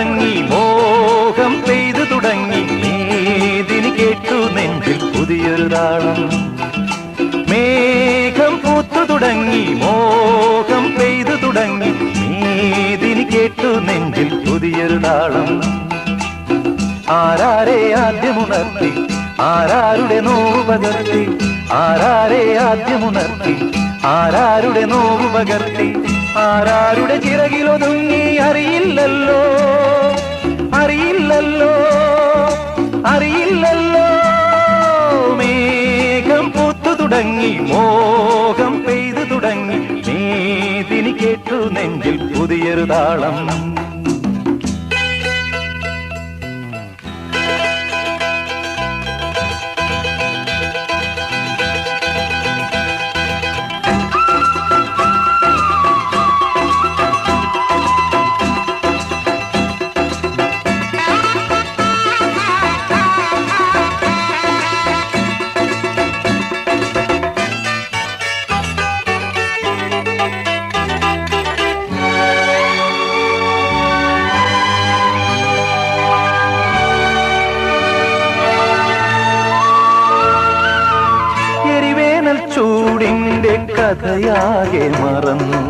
തുടങ്ങി മോഹം പെയ്തു തുടങ്ങി മേദിനി കേട്ടു നെഞ്ചിൽ പുതിയൊരു താളം മേഘം പൂത്തു തുടങ്ങി മോഹം പെയ്തു തുടങ്ങി മേദിനി കേട്ടു നെഞ്ചിൽ പുതിയൊരു താളം ആരാരെ ആദ്യമുണർത്തി ആരാരുടെ നോവ് പകർത്തി ആരാരെ ആദ്യമുണർത്തി ആരാരുടെ നോവ് പകർത്തി ആരാരുടെ ചിറകിലൊതുങ്ങി അറിയില്ലല്ലോ അറിയില്ലല്ലോ അറിയില്ലല്ലോ മേഘം പൂത്തു തുടങ്ങി മോഹം പെയ്തു തുടങ്ങി മേദിനി കേട്ടു നെഞ്ചിൽ പുതിയൊരു താളം ചൂടിന്റെ കഥയാകെ മറന്നു